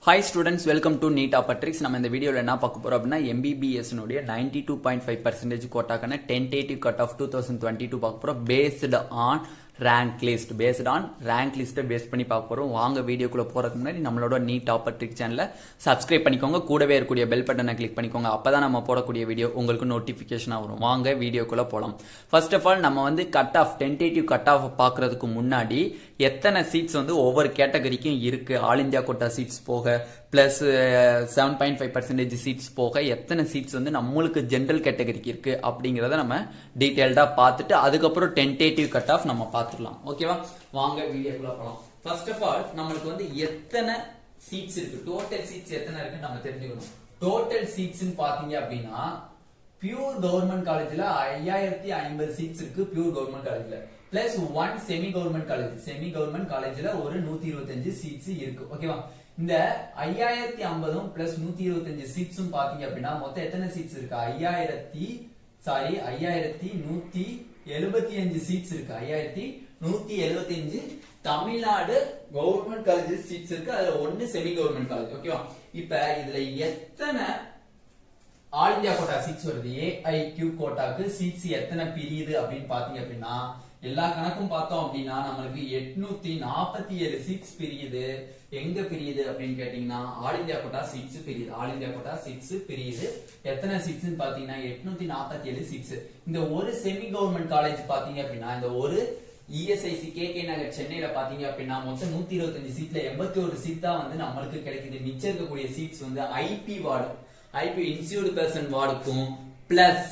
Hi students, welcome to Neet Tricks. நம்ம இந்த வீடியோல என்ன பார்க்க போறோம் அப்படினா Mbbs உடைய 92.5% கோட்டாக்கான tentative cutoff 2022 பார்க்க போறோம் based on rank list base பண்ணி பார்க்க போறோம். வாங்க வீடியோக்குள்ள போறதுக்கு முன்னாடி நம்மளோட Neet Tricks சேனலை சப்ஸ்கிரைப் பண்ணிக்கோங்க. கூடவே இருக்கக்கூடிய பெல் பட்டனை கிளிக் பண்ணிக்கோங்க. அப்பதான் நம்ம போடக்கூடிய வீடியோ உங்களுக்கு நோட்டிபிகேஷனா வரும். வாங்க வீடியோக்குள்ள போலாம். ஃபர்ஸ்ட் ஆஃப் ஆல் நம்ம வந்து cut off tentative cut off பார்க்கறதுக்கு முன்னாடி எத்தனை சீட்ஸ் வந்து ஒவ்வொரு கேட்டகரிக்கும் இருக்கு, ஆல் இந்தியா கோட்டா சீட்ஸ் போக பிளஸ் 7.5% சீட்ஸ் போக எத்தனை சீட்ஸ் வந்து நம்மளுக்கு ஜென்ரல் கேட்டகரிக்கு இருக்கு அப்படிங்கறத நம்ம டீடைல்டா பார்த்துட்டு அதுக்கப்புறம் டென்டேட்டிவ் கட் ஆஃப் நம்ம பார்த்துடலாம். ஓகேவா, வாங்க வீடியோக்குள்ள போலாம். ஃபர்ஸ்ட் ஆஃப் ஆல் நம்மளுக்கு வந்து எத்தனை சீட்ஸ் இருக்கு, டோட்டல் சீட்ஸ் எத்தனை இருக்குன்னு நம்ம தெரிஞ்சுக்கணும். டோட்டல் சீட்ஸ் பாத்தீங்க அப்படின்னா பியூர் கவர்மெண்ட் காலேஜ்ல 5050 சீட்ஸ் இருக்கு. பியூர் கவர்மெண்ட் காலேஜ்ல பிளஸ் 1 செமி கவர்மெண்ட் காலேஜ்ல ஒரு 125 சீட்ஸ் இருக்கு. ஓகேவா, இந்த 5050 பிளஸ் 125 சீட்ஸும் பாத்தீங்க அப்படின்னா மொத்தம் எத்தனை சீட்ஸ் இருக்கு? 5175 சீட்ஸ் இருக்கு. 5175 தமிழ்நாடு கவர்மெண்ட் காலேஜ் சீட்ஸ் இருக்கு. அதுல 1 செமி கவர்மெண்ட் காலேஜ். ஓகேவா, இப்ப இதுல எத்தனை ஆல் இந்தியா கோட்டா சீட்ஸ் வருது? AIQ கோட்டாக்கு சீட்ஸ் எத்தனை பிரியுது அப்படின்னு பாத்தீங்க அப்படின்னா எல்லா கணக்கும் பார்த்தோம் அப்படின்னா நம்மளுக்கு 847 சீட்ஸ் பிரியுது. எங்க பிரியுது அப்படின்னு கேட்டீங்கன்னா ஆல் இந்தியா கோட்டா சீட்ஸ் பிரியுது. ஆல் இந்தியா கோட்டா சீட்ஸ் பிரியுது. எத்தனை சீட்ஸ் பாத்தீங்கன்னா 847 சீட்ஸ். இந்த ஒரு செமி கவர்மெண்ட் காலேஜ் பாத்தீங்க அப்படின்னா இந்த ஒரு ESIC KK நகர் சென்னையில பாத்தீங்க அப்படின்னா மொத்தம் 125 சீட்ல 81 சீட் தான் வந்து நம்மளுக்கு கிடைக்குது. மிச்சம் இருக்கக்கூடிய சீட்ஸ் வந்து IP ward, IP institute person வார்டுக்கும் பிளஸ்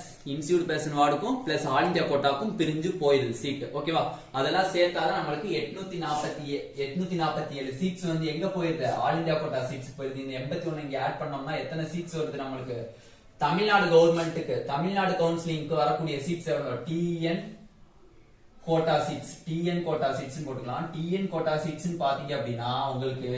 ஆல் இந்தியா கோட்டாக்கும் பிரிஞ்சு போயிருது சீட். ஓகேவா, அதெல்லாம் சேர்த்தாதான் நம்மளுக்கு 847 சீட்ஸ் வந்து எங்க போயிருது? ஆல் இந்தியா கோட்டா சீட்ஸ் போயிருது. இந்த 81 இங்க ஆட் பண்ணோம்னா எத்தனை சீட்ஸ் வருது நம்மளுக்கு? தமிழ்நாடு கவர்மெண்ட்டுக்கு, தமிழ்நாடு கவுன்சிலிங்க்கு வரக்கூடிய சீட்ஸ் எவ்வளவு? TN கோட்டா சீட்ஸ் போட்டுக்கலாம். TN கோட்டா சீட்ஸ் பாத்தீங்க அப்படின்னா உங்களுக்கு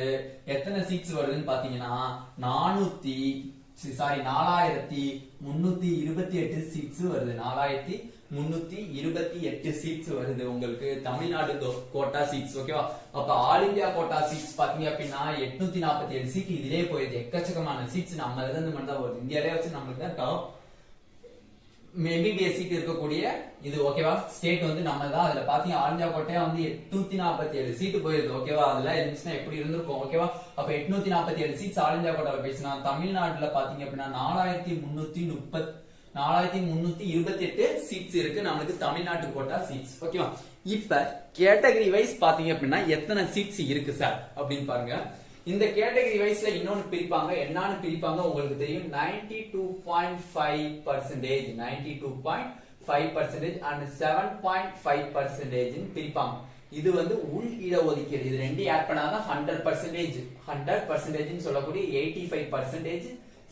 எத்தனை சீட்ஸ் வருதுன்னு பாத்தீங்கன்னா 4328 சீட்ஸ் வருது. 4328 சீட்ஸ் வருது உங்களுக்கு தமிழ்நாடு கோட்டா சீட்ஸ். ஓகேவா, அப்ப ஆல் இந்தியா கோட்டா சீட்ஸ் பாத்தீங்க அப்படின்னா 847 சீட் இதுலயே போயிருது. எக்கச்சக்கமான சீட்ஸ் நம்ம இருந்து மட்டும் தான் வருது. இந்தியாவிலே வச்சு நம்மளுக்கு தான் டாப் Mbbs சீட் இருக்கக்கூடிய இது. ஓகேவா, ஸ்டேட் வந்து நம்ம தான். அதுல பாத்தீங்க ஆல் இந்தியா கோட்டையா வந்து 847 சீட் போயிருது. ஓகேவா, அதெல்லாம் இருந்துச்சுன்னா எப்படி இருந்திருக்கும்? ஓகேவா, அப்ப 847 சீட்ஸ் ஆல் இந்தியா கோட்டால பேசினா தமிழ்நாட்டுல பாத்தீங்க அப்படின்னா 4328 சீட்ஸ் இருக்கு நம்மளுக்கு தமிழ்நாட்டு கோட்டா சீட்ஸ். ஓகேவா, இப்ப கேட்டகரி வைஸ் பாத்தீங்க அப்படின்னா எத்தனை சீட்ஸ் இருக்கு சார் அப்படின்னு பாருங்க. இந்த கேட்டகரி வைஸ்ல இன்னொன்னு பிரிப்பாங்க. என்னன்னு பிரிப்பாங்க உங்களுக்கு தெரியும். 92.5% and 7.5% பிரிப்பாங்க. இது வந்து உள் இட ஒதுக்கீடு. இது ரெண்டு ஆட் பண்ணாதான் 100% சொல்லக்கூடிய 85%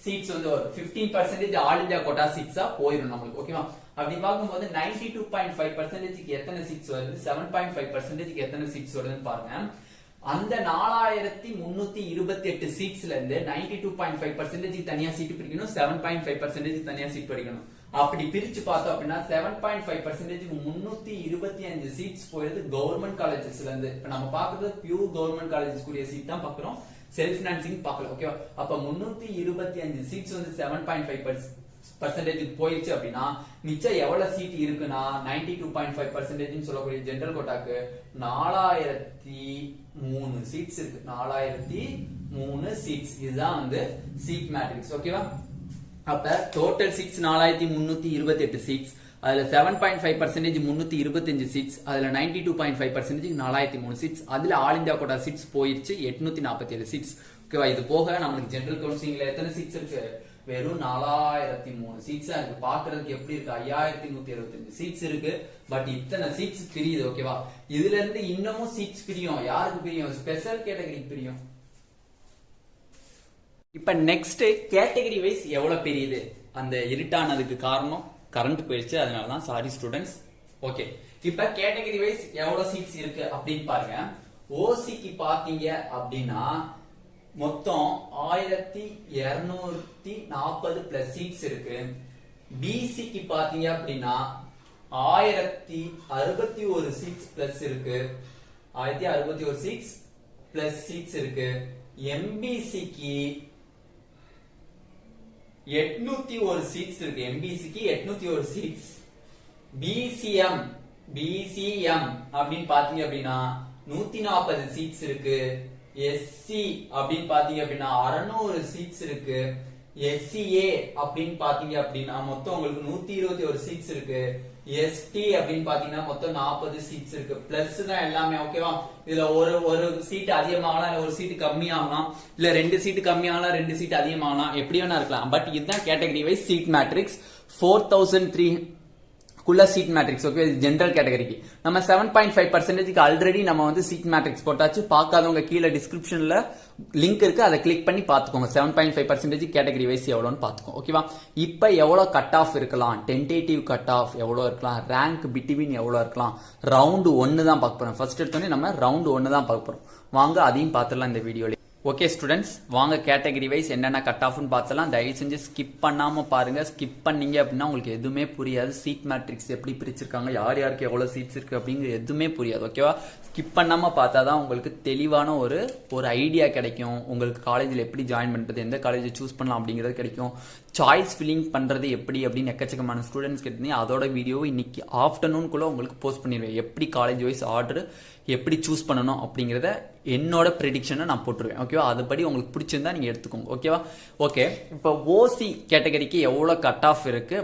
சீட்ஸ் வந்து வரும். 15% ஆல் இந்தியா கோட்டா சீட்ஸா போயிடும் நம்மளுக்கு. ஓகேவா, அப்படி பார்க்கும்போது 92.5% எத்தனை சீட்ஸ் வருது, 7.5% எத்தனை சீட்ஸ் வருதுன்னு பாருங்க. அந்த 4328 சீட்ஸ்ல இருந்து 92.5% தனியா சீட் பிரிக்கணும், 7.5% தனியா சீட் பிரிக்கணும். அப்படி பிரிச்சு பார்த்தோம் அப்படின்னா 7.5% 325 சீட்ஸ் போயிருது கவர்மெண்ட் காலேஜஸ்ல இருந்து. இப்ப நம்ம பாக்குறது பியூர் கவர்மெண்ட் காலேஜஸ் கூடிய சீட் தான் பாக்குறோம், செல்ஃப் பினான்சிங் பார்க்கல. ஓகேவா, அப்ப 325 சீட்ஸ் வந்து 7.5% போயிடுச்சு அப்படின்னா மிச்சம் எவ்வளவு சீட் இருக்குன்னா 92.5% சொல்லக்கூடிய ஜெனரல் கோட்டாக்கு 4003 சீட்ஸ் இருக்கு. 4003 சீட்ஸ். இதுதான் வந்து சீட் மேட்ரிக்ஸ். ஓகேவா, அப்ப டோட்டல் சீட்ஸ் 4328 சீட்ஸ். அதுல 7.5% 325 சீட்ஸ். அதுல 92.5% 4003 சீட்ஸ். அதுல ஆல் இந்தியா கோட்டா சீட்ஸ் போயிருச்சு 847 சீட்ஸ். ஓகேவா, இது போக நம்மளுக்கு ஜெனரல் கவுன்சிலிங்ல எத்தனை சீட்ஸ் இருக்கு? வெறும் 4003 சீட்ஸா இருக்கு. பாக்குறதுக்கு எப்படி இருக்கு? 5175 சீட்ஸ் இருக்கு. பட் இத்தனை சீட்ஸ் பிரியுது. ஓகேவா, இதுல இருந்து இன்னமும் சீட்ஸ் பிரியும். யாருக்கு பிரியும்? ஸ்பெஷல் கேட்டகரி பிரியும். இப்ப நெக்ஸ்ட் கேட்டகரி வைஸ் எவ்வளவு பிரியுது? அந்த இருட்டானதுக்கு காரணம் கரண்ட் போயிடுச்சு, அதனாலதான். Sorry students. ஓகே, இப்ப கேட்டகரி வைஸ் எவ்வளவு சீட்ஸ் இருக்கு அப்படின்னு பாருங்க. ஓசிக்கு பாத்தீங்க அப்படின்னா மொத்தம் 1240 பிளஸ் சீட்ஸ் இருக்கு. பிசிக்கு பாத்தீங்க அப்படின்னா 1061 சீட்ஸ் பிளஸ் இருக்கு. 1061 சீட்ஸ் பிளஸ் சீட்ஸ் இருக்கு. எம்பிசிக்கு 801 சீட்ஸ் இருக்கு. எம்பிசிக்கு 801 சீட்ஸ். பிசிஎம் அப்படின்னு பாத்தீங்க அப்படின்னா 140 சீட்ஸ் இருக்கு. எஸ்சி அப்படின்னு பாத்தீங்க அப்படின்னா 600 சீட்ஸ் இருக்கு. எஸ்சிஏ அப்படின்னு பாத்தீங்க அப்படின்னா மொத்தம் உங்களுக்கு 121 சீட்ஸ் இருக்கு. எஸ்டி அப்படின்னு பாத்தீங்கன்னா மொத்தம் 40 சீட்ஸ் இருக்கு. பிளஸ் தான் எல்லாமே. ஓகேவா? இதுல ஒரு சீட் அதிகமாகலாம், இல்ல ஒரு சீட் கம்மியாகலாம், இல்ல 2 சீட் கம்மியாகலாம், 2 சீட் அதிகமாகலாம், எப்படி வேணா இருக்கலாம். பட் இதுதான் கேட்டகரி வைஸ் சீட் மேட்ரிக்ஸ். 4003 குள்ள சீட் மேட்ரிக்ஸ். ஓகே, ஜெனரல் கேட்டகரிக்கு நம்ம 7.5% ஆல்ரெடி நம்ம வந்து சீட் மேட்ரிக்ஸ் போட்டாச்சு. பார்க்காதவங்க கீழே டிஸ்கிரிப்ஷன்ல லிங்க் இருக்கு, அதை கிளிக் பண்ணி பாத்துக்கோங்க. 7.5% கேட்டகரி வைஸ் எவ்வளோன்னு பாத்துக்கோங்க. ஓகேவா? இப்ப எவ்வளவு கட் ஆஃப் இருக்கலாம், டென்டேட்டிவ் கட் ஆஃப் எவ்வளவு இருக்கலாம், ரேங்க் பிட்வீன் எவ்வளவு இருக்கலாம், ரவுண்ட் 1 தான் பார்க்க போறோம். ஃபர்ஸ்ட் எடுத்தோடனே நம்ம ரவுண்ட் 1 தான் பார்க்க போறோம். வாங்க அதையும் பார்த்துடலாம் இந்த வீடியோல. ஓகே ஸ்டூடெண்ட்ஸ், வாங்க கேட்டகரி வைஸ் என்னென்ன கட் ஆஃப்னு பார்த்தலாம். தயவு செஞ்சு ஸ்கிப் பண்ணாம பாருங்க. ஸ்கிப் பண்ணீங்க அப்படின்னா உங்களுக்கு எதுவுமே புரியாது. சீட் மேட்ரிக்ஸ் எப்படி பிரிச்சிருக்காங்க, யார் யாருக்கு எவ்வளவு சீட்ஸ் இருக்கு அப்படிங்கிறது எதுவுமே புரியாது. ஓகேவா? ஸ்கிப் பண்ணாம பார்த்தாதான் உங்களுக்கு தெளிவான ஒரு ஐடியா கிடைக்கும். உங்களுக்கு காலேஜில் எப்படி ஜாயின் பண்றது, எந்த காலேஜ் சூஸ் பண்ணலாம் அப்படிங்கிறது கிடைக்கும். சாய்ஸ் ஃபில்லிங் பண்றது எப்படி அப்படின்னு எக்கச்சக்கமான ஸ்டூடெண்ட்ஸ் கேட்டீங்க. அதோட வீடியோ இன்னைக்கு ஆஃப்டர்நூன்குள்ள உங்களுக்கு போஸ்ட் பண்ணிடுவேன். எப்படி காலேஜ் வைஸ் ஆர்டர் எப்படி சூஸ் பண்ணணும் அப்படிங்கிறத என்னோட ப்ரெடிக்ஷனை நான் போட்டுருவேன். ஓகேவா? அதுபடி உங்களுக்கு பிடிச்சிருந்தா நீங்க எடுத்துக்கோங்க. ஓகேவா? ஓகே, இப்போ ஓசி கேட்டகரிக்கு எவ்வளவு கட் ஆஃப் இருக்கு,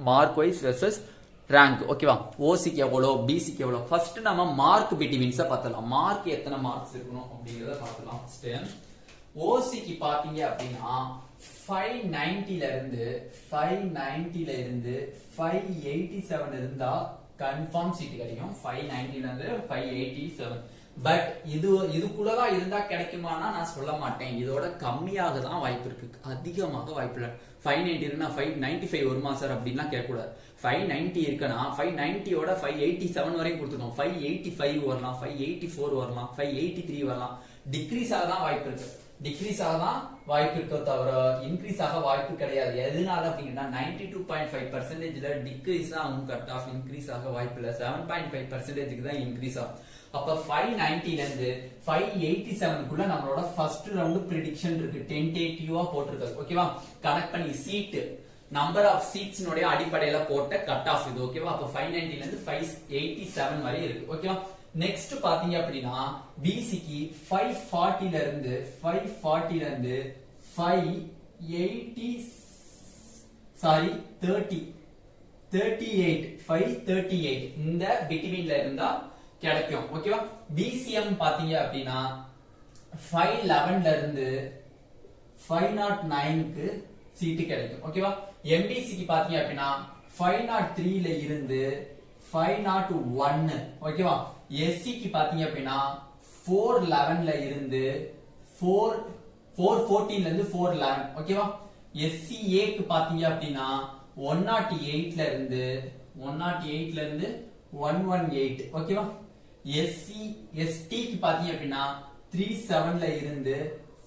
மார்க் வைஸ் வெர்சஸ் ரேங்க். ஓகேவா? ஓசிக்கு எவ்வளோ, பிசிக்கு எவ்வளோ. ஃபர்ஸ்ட் நம்ம மார்க் பிட்வீன்ஸை பார்த்தலாம். மார்க் எத்தனை மார்க்ஸ் இருக்கணும் அப்படிங்கிறத பார்த்தலாம். ஃபர்ஸ்ட் ஓசிக்கு பாத்தீங்க அப்படின்னா 590ல இருந்து 587 இருந்தா கன்ஃபார்ம் சீட் கிடைக்கும். 590ல இருந்து 587. பட் இதுக்குள்ளதான் இருந்தா கிடைக்குமானா நான் சொல்ல மாட்டேன். இதோட கம்மியாக தான் வாய்ப்பு இருக்கு, அதிகமாக வாய்ப்பு இல்லை. 590 இருக்குன்னா 595 வருமா சார் அப்படின்லாம் கேட்கக்கூடாது. 590 இருக்குன்னா 590யோட 587 வரையும் கொடுத்துருக்கோம். 585 வரலாம், 584 வரலாம், 583 வரலாம். டிக்ரீஸ் ஆக தான் வாய்ப்பு இருக்கு. டிக்ரீஸ் ஆக தான் வாய்ப்பு இருக்கோ தவிர இன்க்ரீஸ் ஆக வாய்ப்பு கிடையாது. எதனால அப்படின்னா 92.5%ல டிக்ரீஸ் ஆகும் கட் ஆஃப், இன்க்ரீஸ் ஆக வாய்ப்பு இல்லை. 7.5%க்கு தான் இன்க்ரீஸ் ஆகும். அப்ப 590ல இருந்து 587க்குள்ள நம்மளோட ஃபர்ஸ்ட் ரவுண்ட் ப்ரெடிக்ஷன் இருக்கு. டென்டேட்டிவா போட்டிருக்காரு. ஓகேவா? கனெக்ட் பண்ணி சீட் நம்பர் ஆஃப் சீட்ஸ் அடிப்படையில போட்ட கட் ஆஃப் இது. ஓகேவா? அப்ப 590ல இருந்து 587 வரை இருக்கு. ஓகேவா? நெக்ஸ்ட் பாத்தீங்க அப்படின்னா பிசிக்கு 540ல இருந்து 538 இந்த பிட்வீன்ல இருந்தா கிடைக்கும். ஓகேவா? பிசிஎம் பாத்தீங்க அப்படின்னா 511ல இருந்து 509க்கு சீட்டு கிடைக்கும். ஓகேவா? எம்பிசிக்கு பாத்தீங்க அப்படின்னா 503ல இருந்து 501. ஓகேவா? எஸ்சிக்கு பாத்தீங்க அப்படின்னா 411ல இருந்து 414ல இருந்து 411. ஓகேவா? எஸ்சிஏக்கு பாத்தீங்க அப்படின்னா 108ல இருந்து 118. ஓகேவா? எஸ்டிக்கு பாத்தீங்க அப்படின்னா 37ல இருந்து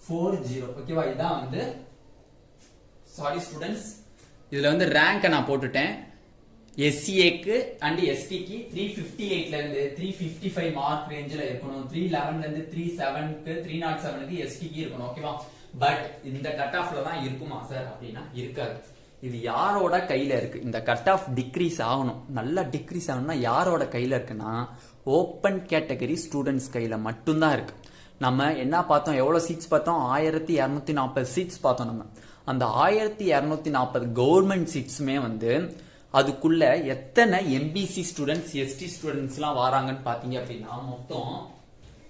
40. ஓகேவா? இதான் வந்து சாரி ஸ்டூடெண்ட்ஸ், இதுல வந்து ரேங்க் நான் போட்டுட்டேன். எஸ்சிஏக்கு அண்ட் எஸ்டிக்கு 358ல இருந்து 355 மார்க் ரேஞ்சில இருக்கணும். 311ல இருந்து 307க்கு எஸ்டிக்கு இருக்கணும். ஓகேவா? பட் இந்த கட் ஆஃப்ல தான் இருக்குமா சார் அப்படின்னா இருக்காது. இது யாரோட கையில இருக்கு? இந்த கட் ஆஃப் டிக்ரீஸ் ஆகணும், நல்லா டிக்ரீஸ் ஆகணும்னா யாரோட கையில இருக்குன்னா ஓப்பன் கேட்டகரி ஸ்டூடெண்ட்ஸ் கையில மட்டும்தான் இருக்கு. நம்ம என்ன பார்த்தோம், எவ்வளவு சீட்ஸ் பார்த்தோம்? 1240 சீட்ஸ் பார்த்தோம். நம்ம அந்த 1240 கவர்மெண்ட் சீட்ஸுமே வந்து அதுக்குள்ள எத்தனை எம்பிசி ஸ்டூடெண்ட்ஸ், எஸ்டி ஸ்டூடெண்ட்ஸ் எல்லாம் வராங்கன்னு பாத்தீங்க அப்படின்னா மொத்தம்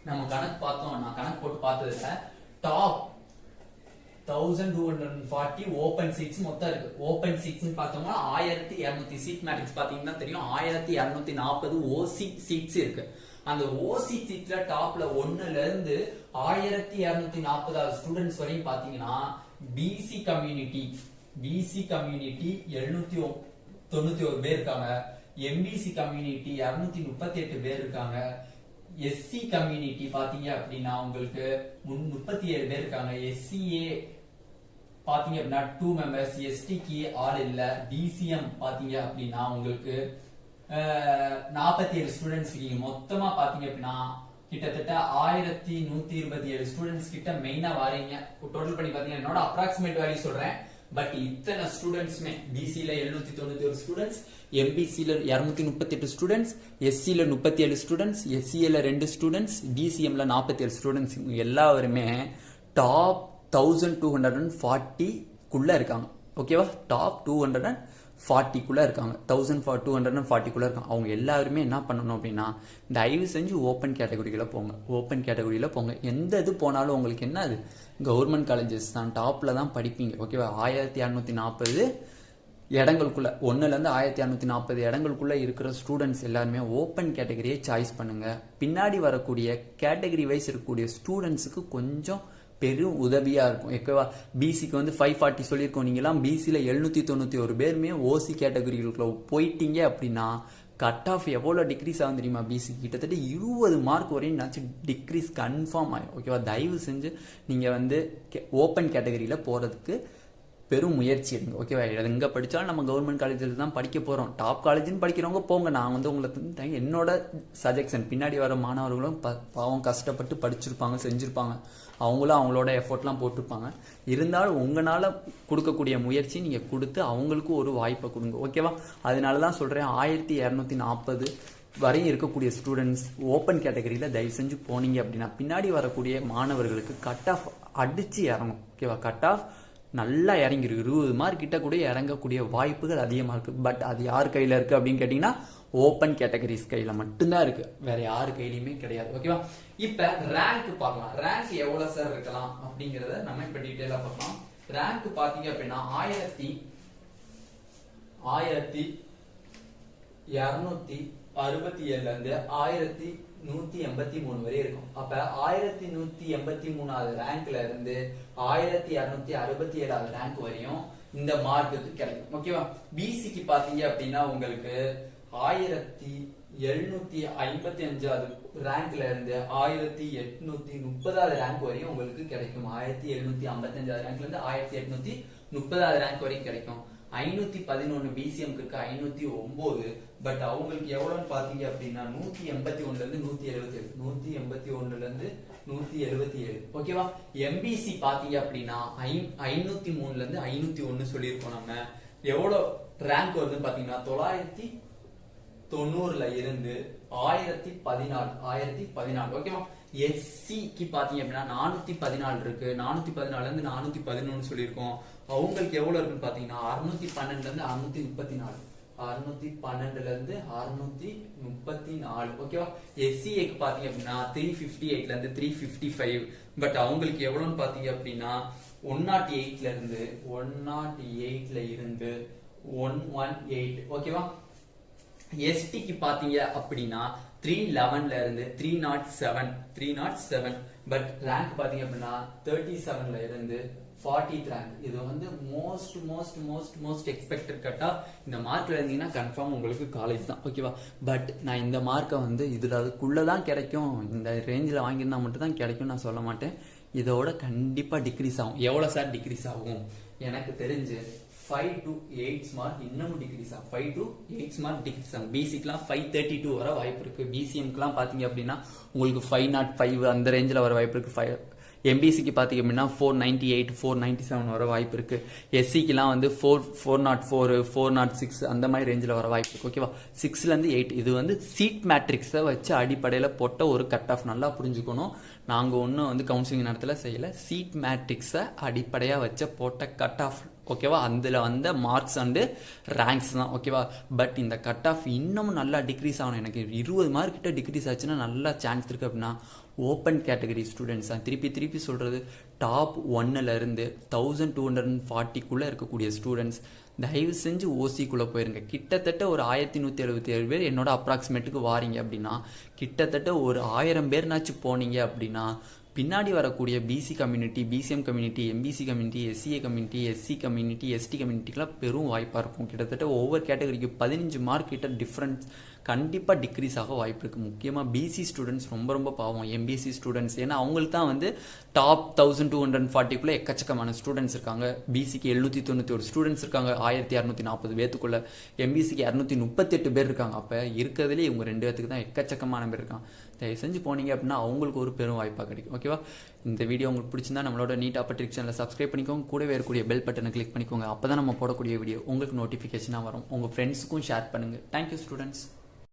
நம்ம கணக்கு பார்த்தோம். நான் கணக்கு போட்டு பார்த்ததுல டாப் 1240 ஓபன் சீட்ஸ் மொத்தம் இருக்கு. ஓபன் சீட்ஸ் பார்த்தோம்னா 1200 சீட் மேட்ரிக்ஸ் பாத்தீங்கன்னா தெரியும். 1240 ஓசி சீட்ஸ் இருக்கு. அந்த ஓசி சீட்ல டாப்ல 1ல இருந்து 1240 ஸ்டூடெண்ட்ஸ் வரையும் பாத்தீங்கன்னா பிசி கம்யூனிட்டி 791 பேர் இருக்காங்க. எம்பிசி கம்யூனிட்டி 238 பேர் இருக்காங்க. எஸ்சி கம்யூனிட்டி பாத்தீங்க அப்படின்னா உங்களுக்கு 37 பேர் இருக்காங்க. எஸ்சிஏ பாத்தீங்க அப்படின்னா 2 மெம்பர்ஸ். எஸ்டிக்கு ஆள் இல்ல. டிசிஎம் பாத்தீங்க அப்படின்னா உங்களுக்கு 47 ஸ்டூடெண்ட்ஸ் இருக்கீங்க. மொத்தமா பாத்தீங்க அப்படின்னா கிட்டத்தட்ட 1127 ஸ்டூடெண்ட்ஸ் கிட்ட மெயினா வாரீங்க. டோட்டல் பண்ணி பாத்தீங்கன்னா என்னோட அப்ராக்சிமேட் வேல்யூ சொல்றேன். பட் இத்தனை ஸ்டூடெண்ட்ஸ்மே பிசில 791 ஸ்டூடெண்ட்ஸ், எம்பிசில 238 ஸ்டூடெண்ட்ஸ், எஸ்சில 37 ஸ்டூடெண்ட்ஸ், எஸ்சில 2 ஸ்டூடெண்ட்ஸ், டிசிஎம்ல 47 ஸ்டூடெண்ட்ஸ், எல்லாருமே டாப் 1240 குள்ள இருக்காங்க. ஓகேவா? டாப் 240 குள்ள இருக்காங்க. 1240 குள்ள இருக்காங்க. அவங்க எல்லாருமே என்ன பண்ணணும் அப்படின்னா தயவு செஞ்சு ஓப்பன் கேட்டகரியில போங்க. ஓப்பன் கேட்டகரியில போங்க. எந்த இது போனாலும் உங்களுக்கு என்ன அது கவர்மெண்ட் காலேஜஸ் தான், டாப்ல தான் படிப்பீங்க. ஓகேவா? 1240 இடங்களுக்குள்ள, 1ல இருந்து 1240 இடங்களுக்குள்ள இருக்கிற ஸ்டூடெண்ட்ஸ் எல்லாருமே ஓப்பன் கேட்டகரியை சாய்ஸ் பண்ணுங்க. பின்னாடி வரக்கூடிய கேட்டகரி வைஸ் இருக்கக்கூடிய ஸ்டூடெண்ட்ஸுக்கு கொஞ்சம் பெரும் உதவியா இருக்கும். ஓகேவா? பிசிக்கு வந்து 540 சொல்லியிருக்கோம். நீங்களாம் பிசில 791 பேருமே ஓசி கேட்டகரிகளுக்குள்ள போயிட்டீங்க அப்படின்னா கட் ஆஃப் எவ்வளோ டிக்ரீஸ் ஆகும் தெரியுமா? பிசி கிட்டத்தட்ட 20 மார்க் வரையும் டிக்ரீஸ் கன்ஃபார்ம் ஆகும். ஓகேவா? தயவு செஞ்சு நீங்க வந்து ஓப்பன் கேட்டகரியில போறதுக்கு பெரும் முயற்சி எடுங்க. ஓகேவா? எங்க படிச்சாலும் நம்ம கவர்மெண்ட் காலேஜில் தான் படிக்க போறோம். டாப் காலேஜ்னு படிக்கிறவங்க போங்க. நான் வந்து உங்களுக்கு என்னோட சஜெக்ஷன், பின்னாடி வர மாணவர்களும் பாவம் கஷ்டப்பட்டு படிச்சிருப்பாங்க, செஞ்சிருப்பாங்க, அவங்களும் அவங்களோட எஃபோர்ட்லாம் போட்டிருப்பாங்க. இருந்தாலும் உங்களால கொடுக்கக்கூடிய முயற்சி நீங்க கொடுத்து அவங்களுக்கு ஒரு வாய்ப்பை கொடுங்க. ஓகேவா? அதனால தான் சொல்றேன் 1240 வரையும் இருக்கக்கூடிய ஸ்டூடெண்ட்ஸ் ஓப்பன் கேட்டகரியில தயவு செஞ்சு போனீங்க அப்படின்னா பின்னாடி வரக்கூடிய மாணவர்களுக்கு கட் ஆஃப் அடிச்சு இறங்கும். ஓகேவா? கட் ஆஃப் நல்லா இறங்கிருக்கு. 20 மார்க் கிட்ட கூட இறங்கக்கூடிய வாய்ப்புகள் அதிகமா இருக்கு. பட் அது யார் கையில இருக்கு அப்படின்னு கேட்டீங்கன்னா ஓப்பன் கேட்டகரிஸ் கையில மட்டும்தான் இருக்கு, வேற யாரு கையிலயுமே கிடையாது. ஓகேவா? இப்ப ரேங்க் பார்க்கலாம். ரேங்க் எவ்வளவு சார் இருக்கலாம் அப்படிங்கறத நம்ம இப்ப டீடைலா பார்க்கலாம். ரேங்க் பாத்தீங்க அப்படின்னா 1267ல இருந்து 1183 வரை இருக்கும். அப்ப 1183வது ரேங்க்ல இருந்து 1267வது ரேங்க் வரையும் இந்த மார்க்குக்கு கிடைக்கும். ஓகேவா? பிசிக்கு பாத்தீங்க அப்படின்னா உங்களுக்கு 1755வது ரேங்க்ல இருந்து 1830வது ரேங்க் வரையும் உங்களுக்கு கிடைக்கும். 1755வது ரேங்க்ல இருந்து 1830வது ரேங்க் வரையும் கிடைக்கும். 511 பிசிஎம் இருக்கு 509. பட் அவங்களுக்கு எவ்வளவுன்னு பாத்தீங்க அப்படின்னா 181ல இருந்து 177, 181ல இருந்து 177. ஓகேவா? எம்பிசி பாத்தீங்க அப்படின்னா 503ல இருந்து 501 சொல்லியிருக்கோம். நம்ம எவ்வளவு ரேங்க் வருதுன்னு பாத்தீங்கன்னா 990ல இருந்து 1014. ஓகேவா? எஸ்சிக்கு பாத்தீங்க அப்படின்னா 414 இருக்கு. 414ல இருந்து 411 சொல்லியிருக்கோம். அவங்களுக்கு எவ்வளவு இருக்குன்னு பாத்தீங்கன்னா 612ல இருந்து 634, 612ல இருந்து 634. ஓகேவா? எஸ்சிஏக்கு பாத்தீங்க அப்படின்னா 358ல இருந்து 355. பட் அவங்களுக்கு எவ்வளவுன்னு பாத்தீங்க அப்படின்னா 108ல இருந்து 118. ஓகேவா? எஸ்டிக்கு பாத்தீங்க அப்படின்னா 311ல இருந்து 307. பட் ரேங்க் பாத்தீங்க அப்படின்னா 37ல இருந்து 40th ரேங்க். இது வந்து மோஸ்ட் எக்ஸ்பெக்டட் கட் ஆஃப். இந்த மார்க்ல இருந்தீங்கன்னா கன்ஃபார்ம் உங்களுக்கு காலேஜ் தான். ஓகேவா? பட் நான் இந்த மார்க்கை வந்து இதுல அதுக்குள்ளதான் கிடைக்கும், இந்த ரேஞ்சில் வாங்கியிருந்தா மட்டும் தான் கிடைக்கும் நான் சொல்ல மாட்டேன். இதோட கண்டிப்பா டிக்ரீஸ் ஆகும். எவ்வளவு சார் டிக்ரீஸ் ஆகும்? எனக்கு தெரிஞ்சு 5 to 8 மார்க் இன்னமும் டிக்ரீஸ் ஆகும். 5 to 8 மார்க் டிக்ரீஸ் ஆகும். பிசிக்குலாம் 532 வர வாய்ப்பு இருக்கு. பிசிஎம்க்குலாம் பாத்தீங்க அப்படின்னா உங்களுக்கு 505 அந்த ரேஞ்சில் வர வாய்ப்பு இருக்கு. எம்பிசிக்கு பாத்தீங்க அப்படின்னா 498, 497 வர வாய்ப்பு இருக்கு. எஸ்சிக்குலாம் வந்து 404, 406 அந்த மாதிரி ரேஞ்சில் வர வாய்ப்பு இருக்கு. ஓகேவா? 6ல இருந்து 8 இது வந்து சீட் மேட்ரிக்ஸை வச்சு அடிப்படையில் போட்ட ஒரு கட் ஆஃப். நல்லா புரிஞ்சுக்கணும். நாங்க ஒன்றும் வந்து கவுன்சிலிங் நேரத்தில் செய்யல, சீட் மேட்ரிக்ஸை அடிப்படையா வச்ச போட்ட கட் ஆஃப். ஓகேவா? அதுல வந்த மார்க்ஸ் அண்ட் ரேங்க்ஸ் தான். ஓகேவா? பட் இந்த கட் ஆஃப் இன்னமும் நல்லா டிக்ரீஸ் ஆகணும். எனக்கு 20 மார்க் கிட்ட டிக்ரீஸ் ஆச்சுன்னா நல்லா சான்ஸ் இருக்கு. அப்படின்னா ஓப்பன் கேட்டகரி ஸ்டூடெண்ட்ஸ் தான். திருப்பி சொல்றது, டாப் 1ல இருந்து 1240 இருக்கக்கூடிய ஸ்டூடெண்ட்ஸ் தயவு செஞ்சு ஓசிக்குள்ள போயிருங்க. கிட்டத்தட்ட ஒரு 1177 பேர் என்னோட அப்ராக்சிமேட்டுக்கு வாரீங்க அப்படின்னா கிட்டத்தட்ட ஒரு 1000 பேர்னாச்சும் போனீங்க அப்படின்னா பின்னாடி வரக்கூடிய BC community, BCM community, MBC community, SCA community, SC community, ST கம்யூனிட்டிக்கெல்லாம் பெரும் வாய்ப்பாக இருக்கும். கிட்டத்தட்ட ஒவ்வொரு கேட்டகரிக்கு 15 மார்க் கிட்ட டிஃப்ரென்ஸ் கண்டிப்பாக டிக்ரீஸ் ஆக வாய்ப்பு இருக்குது. முக்கியமாக பிசி ஸ்டூடெண்ட்ஸ் ரொம்ப பாவம். எம்பிசி ஸ்டூடெண்ட்ஸ் ஏன்னா அவங்களுக்கு தான் வந்து டாப் 1240 எக்கச்சக்கமான ஸ்டூடெண்ட்ஸ் இருக்காங்க. பிசிக்கு 791 ஸ்டூடெண்ட்ஸ் இருக்காங்க 1240 பேத்துக்குள்ள. எம்பிசிக்கு 238 பேர் இருக்காங்க. அப்போ இருக்கிறதுலே இவங்க 2 பேத்துக்கு தான் எக்கச்சக்கமான பேர் இருக்காங்க. தயவு செஞ்சு போனீங்க அப்படின்னா அவங்களுக்கு ஒரு பெரும் வாய்ப்பாக கிடைக்கும். ஓகேவா? இந்த வீடியோ உங்களுக்கு பிடிச்சிருந்தா நம்மளோட நீட் ஆப்பர்ட்ரிக்ஸ் சேனலை சப்ஸ்கிரைப் பண்ணிக்கோங்க, கூடவே இருக்கக்கூடிய பெல் பட்டனை கிளிக் பண்ணிக்கோங்க. அப்போ தான் நம்ம போடக்கூடிய வீடியோ உங்களுக்கு நோட்டிஃபிகேஷனாக வரும். உங்கள் ஃப்ரெண்ட்ஸுக்கும் ஷேர் பண்ணுங்கள். Thank you students.